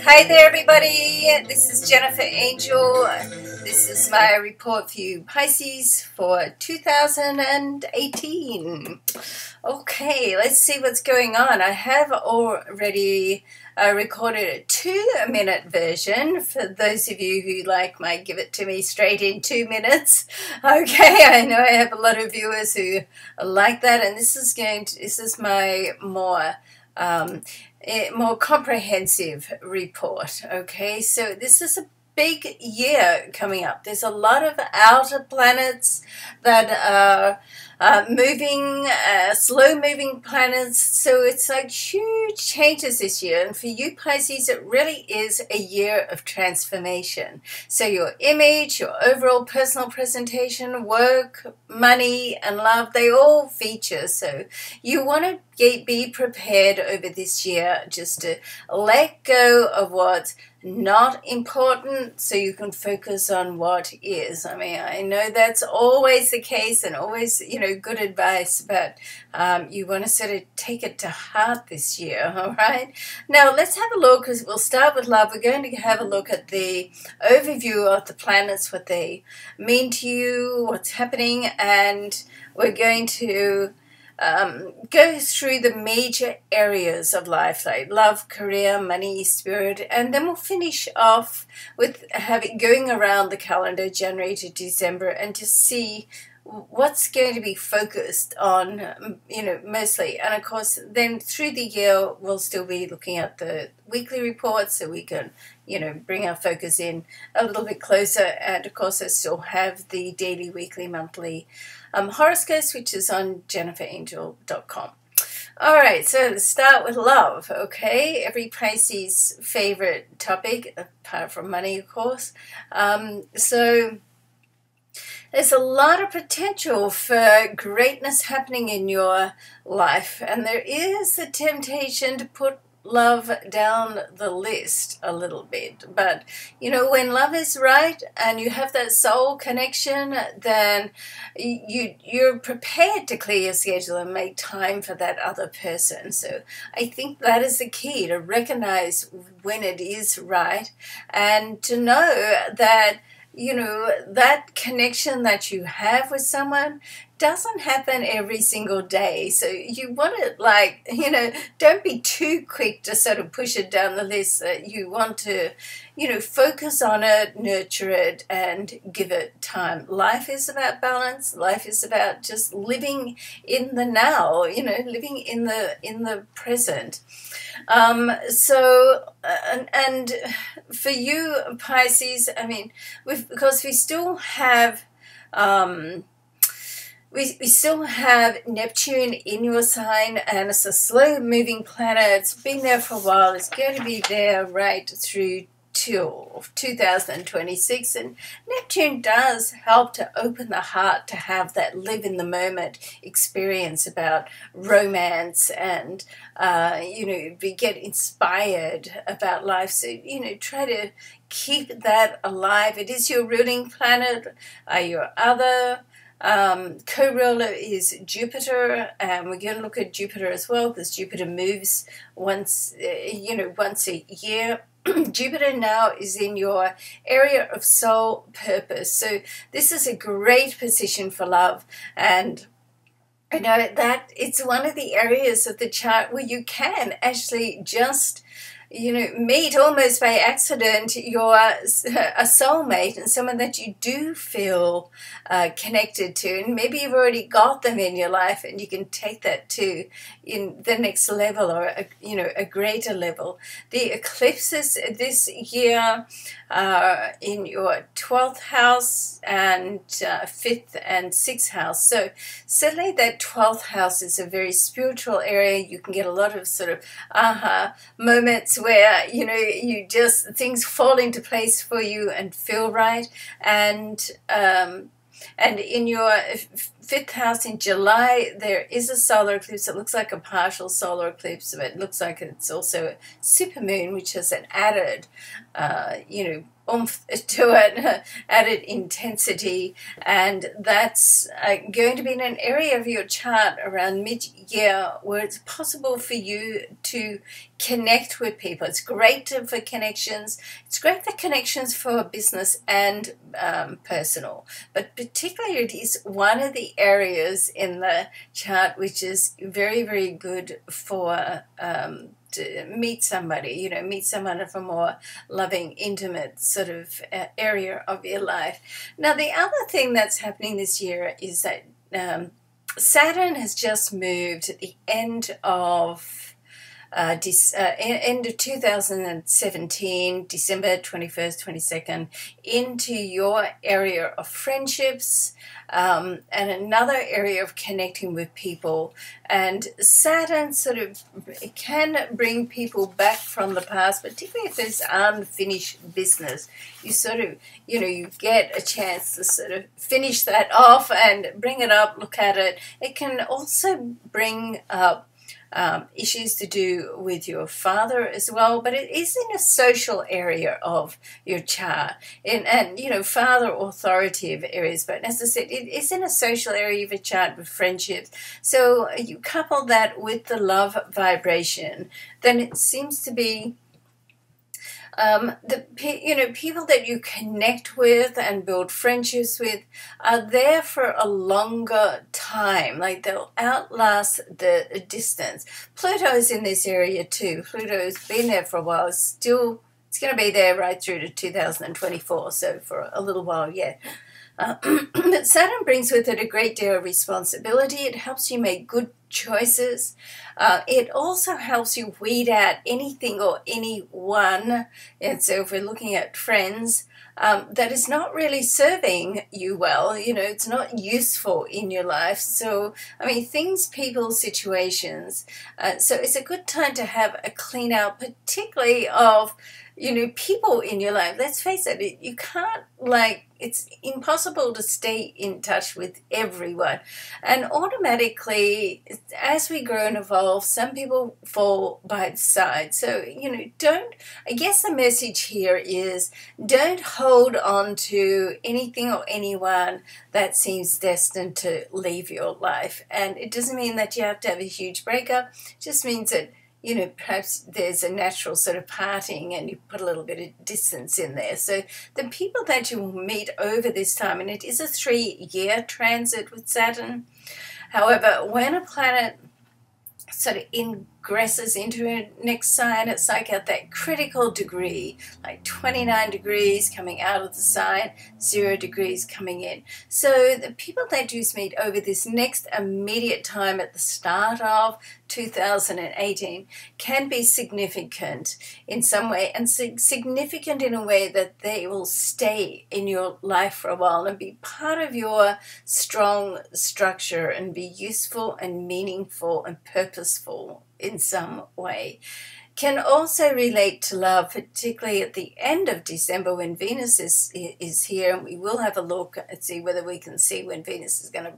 Hi there, everybody. This is Jennifer Angel. This is my report for you, Pisces, for 2018. Okay, let's see what's going on. I have already recorded a 2-minute version for those of you who might give it to me straight in 2 minutes. Okay, I know I have a lot of viewers who like that, and this is my more comprehensive report. Okay, so this is a big year coming up. There's a lot of outer planets that are moving, slow-moving planets, so it's like huge changes this year. And for you Pisces, it really is a year of transformation. So your image, your overall personal presentation, work, money, and love, they all feature. So you want to be prepared over this year just to let go of what's not important so you can focus on what is. I mean, I know that's always the case and always, good advice, but you want to sort of take it to heart this year, all right? Now, let's have a look, because we'll start with love. We're going to have a look at the overview of the planets, what they mean to you, what's happening, and we're going to go through the major areas of life, like love, career, money, spirit, and then we'll finish off with going around the calendar, January to December, and just see what's going to be focused on, mostly. And of course, then through the year, we'll still be looking at the weekly reports so we can, bring our focus in a little bit closer. And of course, I still have the daily, weekly, monthly horoscopes, which is on jenniferangel.com. All right, so let's start with love, okay? Every Pisces favorite topic, apart from money, of course. So there's a lot of potential for greatness happening in your life, and there is a temptation to put love down the list a little bit. But, when love is right and you have that soul connection, then you're prepared to clear your schedule and make time for that other person. So I think that is the key, to recognize when it is right and to know that that connection that you have with someone doesn't happen every single day. So you want to, don't be too quick to sort of push it down the list. You want to, focus on it, nurture it, and give it time. Life is about balance. Life is about just living in the now, living in the present. And for you Pisces, I mean, because we still have we still have Neptune in your sign, and it's a slow-moving planet. It's been there for a while. It's going to be there right through till 2026, and Neptune does help to open the heart, to have that live-in-the-moment experience about romance and, get inspired about life. So, try to keep that alive. It is your ruling planet. Your other co-ruler is Jupiter, and we're going to look at Jupiter as well, because Jupiter moves once a year. Jupiter now is in your area of soul purpose, so this is a great position for love. And I know that it's one of the areas of the chart where you can actually just meet almost by accident a soulmate, and someone that you do feel connected to, and maybe you've already got them in your life, and you can take that to in the next level, or a greater level. The eclipses this year are in your 12th house and 5th and 6th house. So certainly that 12th house is a very spiritual area. You can get a lot of sort of aha moments where you just, things fall into place for you and feel right. And in your fifth house in July, there is a solar eclipse. It looks like a partial solar eclipse, but it looks like it's also a supermoon, which has an added, oomph to it, added intensity, and that's going to be in an area of your chart around mid-year where it's possible for you to connect with people. It's great for connections. It's great for connections for business and personal, but particularly it is one of the areas in the chart which is very, very good for to meet somebody, meet someone of a more loving, intimate sort of area of your life. Now, the other thing that's happening this year is that Saturn has just moved at the end of end of 2017, December 21st, 22nd, into your area of friendships and another area of connecting with people. And Saturn sort of can bring people back from the past, particularly if there's unfinished business. You sort of, you get a chance to sort of finish that off and bring it up, look at it. It can also bring up issues to do with your father as well, but it is in a social area of your chart, and father authoritative areas, but as I said, it is in a social area of your chart with friendships. So you couple that with the love vibration, then it seems to be people that you connect with and build friendships with are there for a longer time. Like they'll outlast the distance. Pluto's in this area too. Pluto's been there for a while. It's going to be there right through to 2024. So for a little while yet. But Saturn brings with it a great deal of responsibility. It helps you make good choices. It also helps you weed out anything or anyone, and so if we're looking at friends, that is not really serving you well, it's not useful in your life. So, things, people, situations. So it's a good time to have a clean out, particularly of people in your life. Let's face it, you can't, it's impossible to stay in touch with everyone. And automatically, as we grow and evolve, some people fall by the side. So, I guess the message here is don't hold on to anything or anyone that seems destined to leave your life. And it doesn't mean that you have to have a huge breakup. It just means that perhaps there's a natural sort of parting and you put a little bit of distance in there. So the people that you will meet over this time, and it is a 3-year transit with Saturn. However, when a planet sort of ingresses into a next sign, it's like at that critical degree, like 29 degrees coming out of the sign, 0 degrees coming in. So the people that you meet over this next immediate time at the start of 2018 can be significant in some way, and significant in a way that they will stay in your life for a while and be part of your strong structure and be useful and meaningful and purposeful in some way. Can also relate to love, particularly at the end of December when Venus is here, and we will have a look and see whether we can see when Venus is going to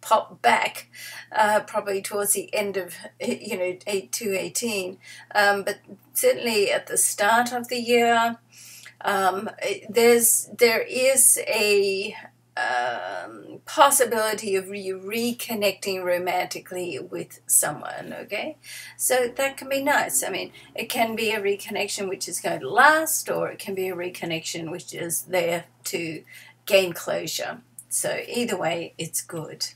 pop back, probably towards the end of 218, but certainly at the start of the year, there is a possibility of reconnecting romantically with someone, okay? So that can be nice. It can be a reconnection which is going to last, or it can be a reconnection which is there to gain closure. So either way, it's good.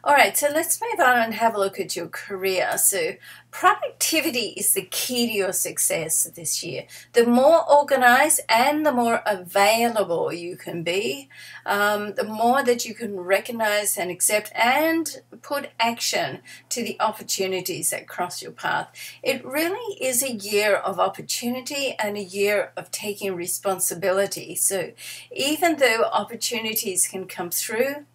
All right, so let's move on and have a look at your career. So productivity is the key to your success this year. The more organized and the more available you can be, the more that you can recognize and accept and put action to the opportunities that cross your path. It really is a year of opportunity and a year of taking responsibility. So even though opportunities can come through,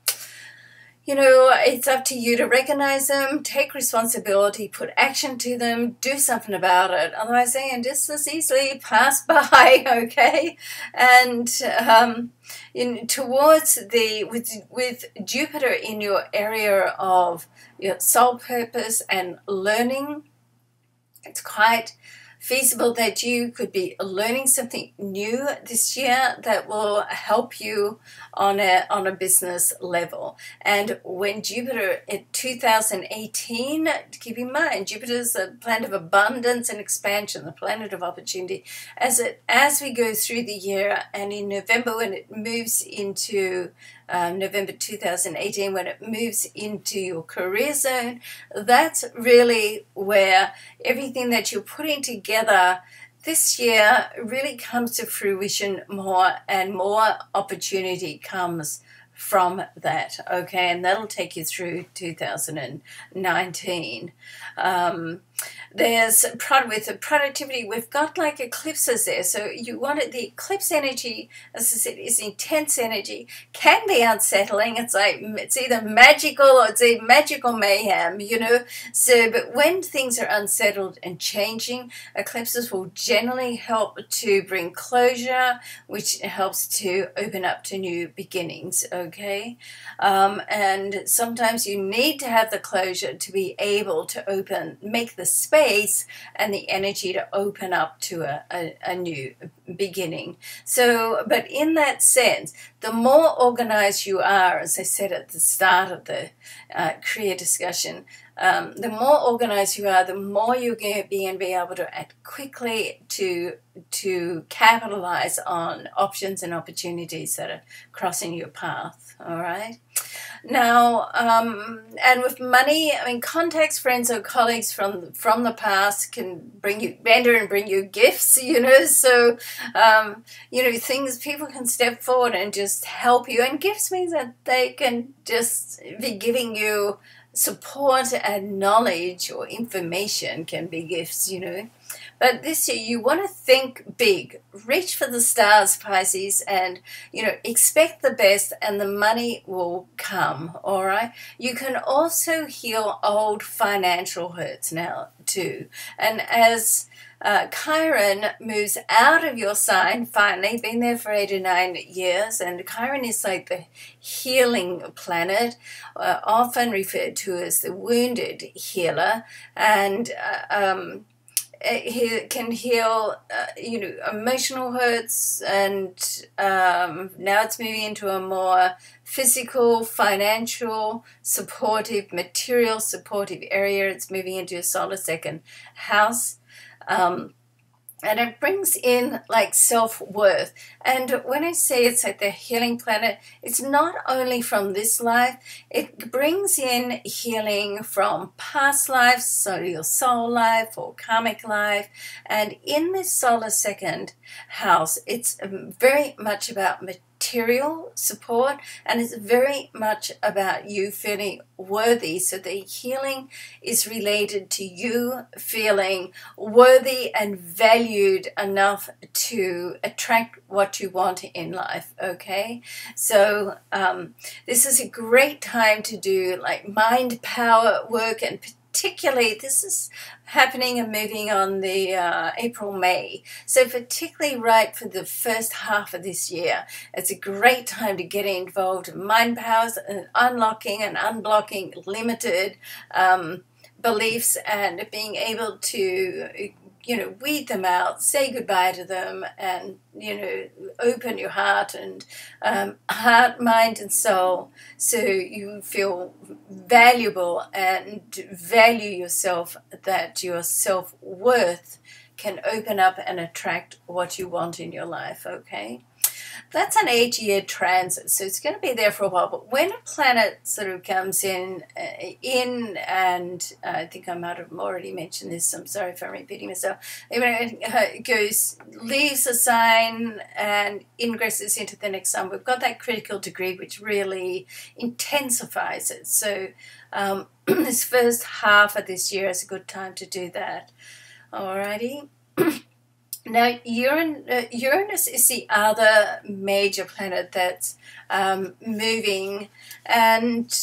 you know, it's up to you to recognize them, take responsibility, put action to them, do something about it. Otherwise, they can just as easily pass by, okay? And towards with Jupiter in your area of your soul purpose and learning, it's quite feasible that you could be learning something new this year that will help you on a business level. And when Jupiter in 2018, keep in mind, Jupiter is the planet of abundance and expansion, the planet of opportunity. As we go through the year, and in November when it moves into November 2018, when it moves into your career zone, that's really where everything that you're putting together this year really comes to fruition more, and more opportunity comes from that, okay? And that'll take you through 2019. There's with the productivity, we've got like eclipses there, so you want it, the eclipse energy, as I said, is intense energy, can be unsettling. It's like it's either magical or it's a magical mayhem, you know. So but when things are unsettled and changing, eclipses will generally help to bring closure, which helps to open up to new beginnings, okay? And sometimes you need to have the closure to be able to make the space and the energy to open up to a new beginning. So, but in that sense, the more organized you are, as I said at the start of the career discussion, the more organized you are, the more you're going to be able to act quickly to capitalize on options and opportunities that are crossing your path. All right. Now, and with money, I mean, contacts, friends, or colleagues from the past can bring you gifts, you know. So, you know, people can step forward and just help you. And gifts means that they can just be giving you support, and knowledge or information can be gifts, you know. But this year you want to think big, reach for the stars, Pisces, and, you know, expect the best, and the money will come, all right? You can also heal old financial hurts now too. And as Chiron moves out of your sign, finally, been there for 8 to 9 years, and Chiron is like the healing planet, often referred to as the wounded healer, and he can heal, you know, emotional hurts, and now it's moving into a more physical, financial, supportive, material supportive area. It's moving into a solar second house. And it brings in like self-worth. And when I say it's like the healing planet, it's not only from this life, it brings in healing from past lives, so your soul life or karmic life. And in this solar second house, it's very much about material support, and it's very much about you feeling worthy. So the healing is related to you feeling worthy and valued enough to attract what you want in life, okay? So this is a great time to do like mind power work, and particularly this is happening and moving on the April-May. So particularly right for the first half of this year, it's a great time to get involved in mind powers and unlocking and unblocking limited beliefs, and being able to, you know, weed them out, say goodbye to them, and, you know, open your heart and heart, mind, and soul, so you feel valuable and value yourself, that your self-worth can open up and attract what you want in your life, okay? That's an 8-year transit, so it's going to be there for a while. But when a planet sort of comes in, and I think I might have already mentioned this, I'm sorry if I'm repeating myself, it leaves a sign and ingresses into the next sign, we've got that critical degree which really intensifies it. So this first half of this year is a good time to do that. Alrighty. Now, Uranus is the other major planet that's moving, and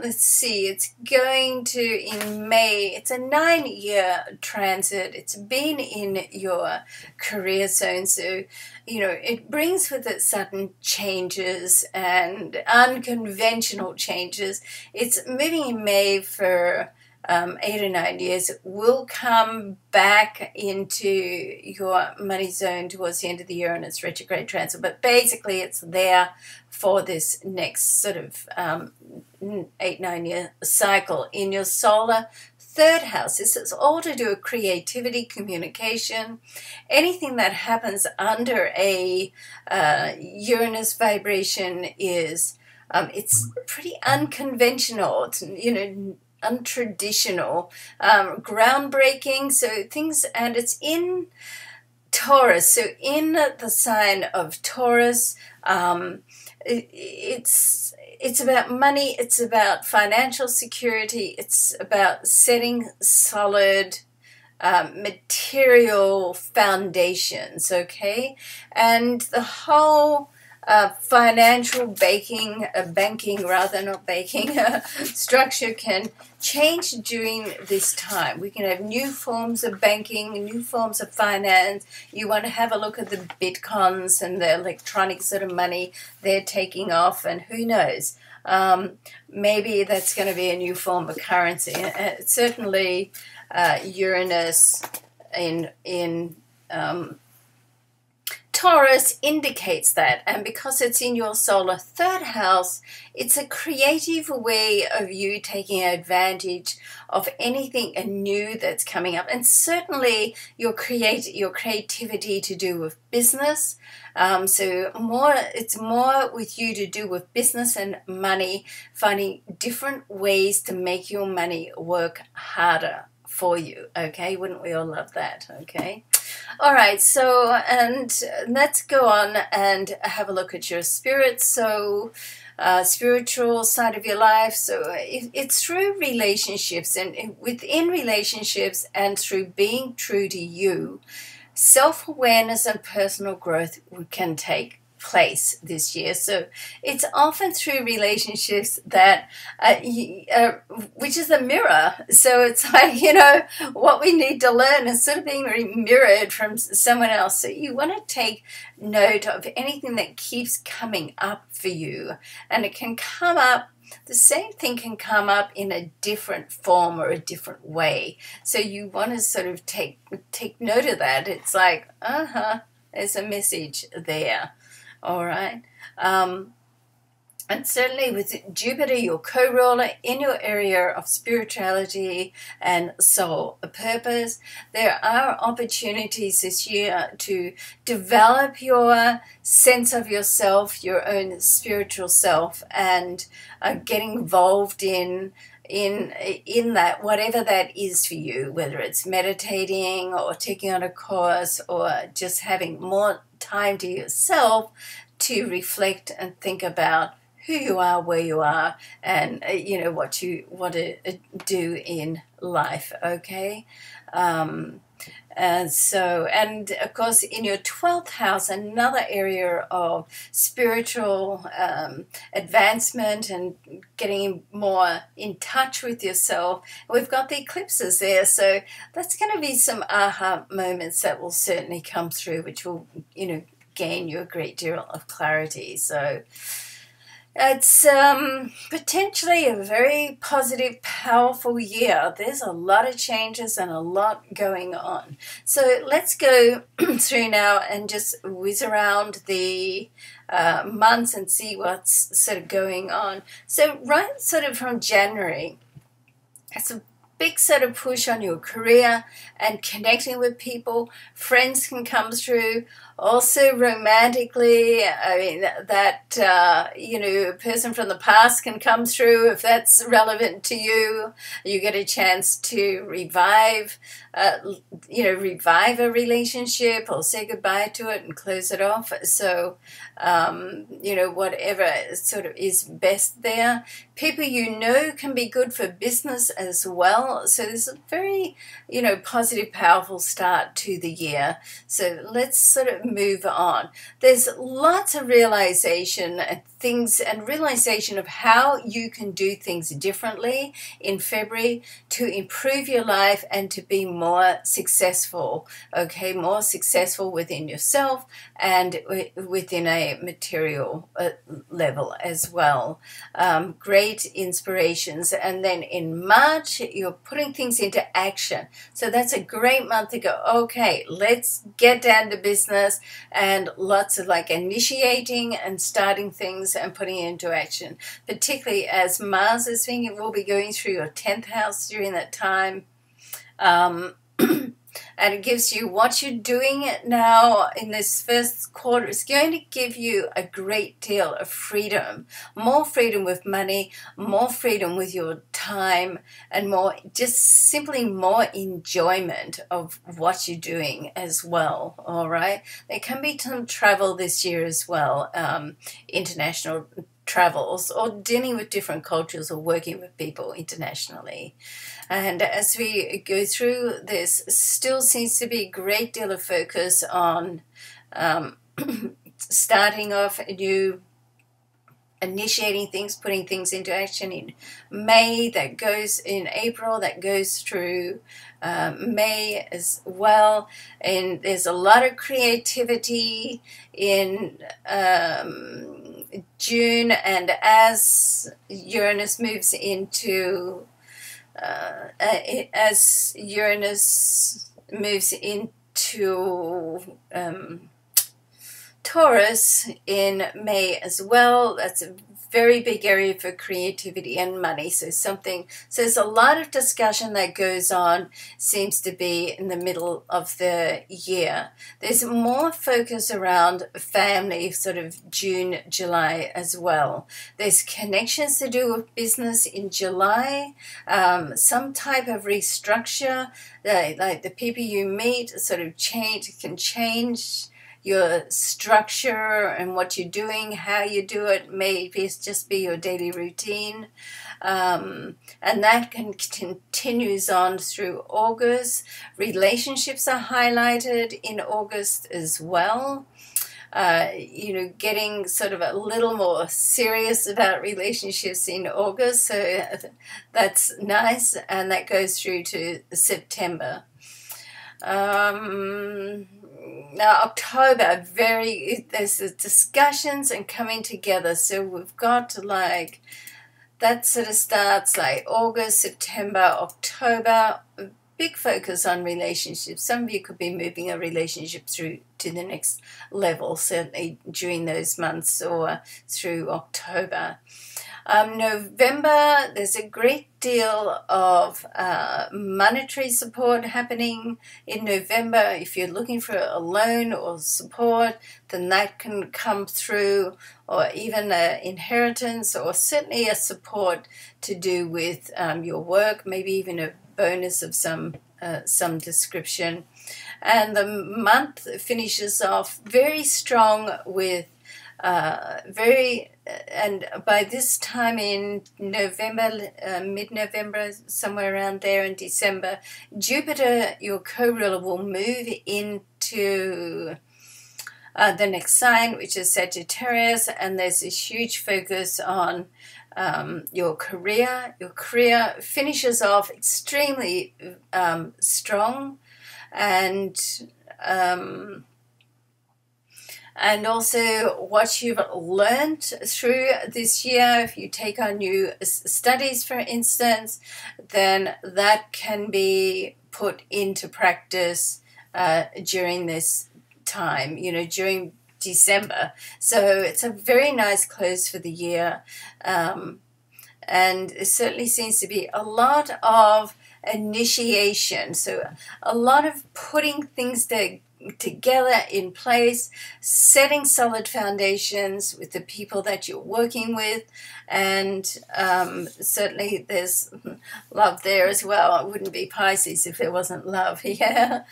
let's see, it's going to, in May, it's a 9-year transit. It's been in your career zone, so, you know, it brings with it sudden changes and unconventional changes. It's moving in May for 8 or 9 years. It will come back into your money zone towards the end of the year in its retrograde transit, but basically it's there for this next sort of 8-9 year cycle in your solar third house. This is all to do with creativity, communication, anything that happens under a Uranus vibration is it's pretty unconventional. It's, you know, untraditional, groundbreaking, so things, and it's in Taurus, so in the sign of Taurus. It's about money, it's about financial security, it's about setting solid material foundations, okay? And the whole financial banking structure can change during this time. We can have new forms of banking, new forms of finance. You want to have a look at the bitcoins and the electronic sort of money they're taking off, and who knows, maybe that's going to be a new form of currency. Certainly Uranus in Taurus indicates that, and because it's in your solar third house, it's a creative way of you taking advantage of anything new that's coming up, and certainly your creativity to do with business. So it's more with you to do with business and money, finding different ways to make your money work harder for you. Okay, wouldn't we all love that? Okay. All right, so, and let's go on and have a look at your spirit. So spiritual side of your life. So it's through relationships, and within relationships and through being true to you, self-awareness and personal growth can take place this year. So it's often through relationships that which is a mirror. So it's like, you know, what we need to learn is sort of being mirrored from someone else. So you want to take note of anything that keeps coming up for you, and it can come up, the same thing can come up in a different form or a different way. So you want to sort of take note of that. It's like, there's a message there. All right. And certainly with Jupiter, your co-ruler, in your area of spirituality and soul purpose, there are opportunities this year to develop your sense of yourself, your own spiritual self, and getting involved in that, whatever that is for you, whether it's meditating or taking on a course or just having more time to yourself to reflect and think about who you are, where you are, and you know, what you want to do in life. Okay. And so, and of course, in your 12th house, another area of spiritual advancement and getting more in touch with yourself, we've got the eclipses there. So that's going to be some aha moments that will certainly come through, which will, you know, gain you a great deal of clarity. So it's potentially a very positive, powerful year. There's a lot of changes and a lot going on. So let's go through now and just whiz around the months and see what's sort of going on. So right sort of from January, it's a big sort of push on your career and connecting with people. Friends can come through. Also romantically, I mean, that, you know, a person from the past can come through if that's relevant to you. You get a chance to revive a relationship or say goodbye to it and close it off. So, you know, whatever sort of is best there. People you know can be good for business as well. So there's a very, you know, positive, powerful start to the year. So let's sort of move on. There's lots of realization and things and realization of how you can do things differently in February to improve your life and to be more successful, okay, more successful within yourself and within a material level as well. Great inspirations. And then in March, you're putting things into action. So that's a great month to go, okay, let's get down to business, and lots of like initiating and starting things and putting it into action, particularly as Mars is thinking will be going through your 10th house during that time. And it gives you what you're doing now in this first quarter. It's going to give you a great deal of freedom, more freedom with money, more freedom with your time, and more, just simply more enjoyment of what you're doing as well. All right. There can be some travel this year as well, international travels, or dealing with different cultures, or working with people internationally. And as we go through this, still seems to be a great deal of focus on starting off new, initiating things, putting things into action in May, that goes in April, that goes through May as well. And there's a lot of creativity in June, and as Uranus moves into Taurus in May as well, that's a very big area for creativity and money. So there's a lot of discussion that goes on, seems to be in the middle of the year. There's more focus around family, sort of June, July as well. There's connections to do with business in July, some type of restructure, like the people you meet sort of can change your structure and what you're doing, how you do it. Maybe it's just be your daily routine. And that continues on through August. Relationships are highlighted in August as well. Getting sort of a little more serious about relationships in August. So that's nice. And that goes through to September. Now October, there's discussions and coming together. So we've got like, that sort of starts like August, September, October, big focus on relationships. Some of you could be moving a relationship through to the next level, certainly during those months or through October. November, there's a great deal of monetary support happening in November. If you're looking for a loan or support, then that can come through, or even an inheritance, or certainly a support to do with your work, maybe even a bonus of some description. And the month finishes off very strong with and by this time in November, mid-November, somewhere around there in December, Jupiter, your co-ruler, will move into the next sign, which is Sagittarius, and there's this huge focus on your career. Your career finishes off extremely strong, and also what you've learned through this year. If you take on new studies, for instance, then that can be put into practice during this time, during December. So it's a very nice close for the year. And it certainly seems to be a lot of initiation. So a lot of putting things together in place, setting solid foundations with the people that you're working with, and certainly there's love there as well. It wouldn't be Pisces if there wasn't love. Yeah.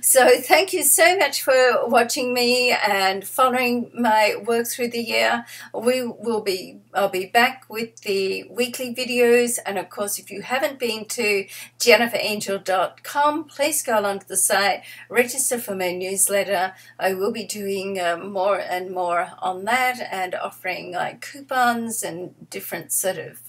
So thank you so much for watching me and following my work through the year. I'll be back with the weekly videos, and of course, if you haven't been to jenniferangel.com, please go along to the site, register for my newsletter. I will be doing more and more on that, and offering like coupons and different sort of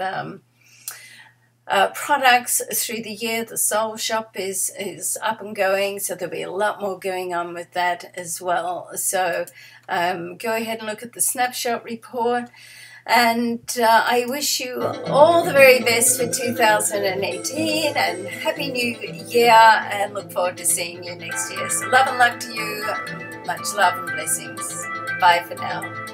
products through the year. The Soul Shop is up and going, so there'll be a lot more going on with that as well. So go ahead and look at the snapshot report. And I wish you all the very best for 2018, and Happy New Year, and look forward to seeing you next year. So love and luck to you. Much love and blessings. Bye for now.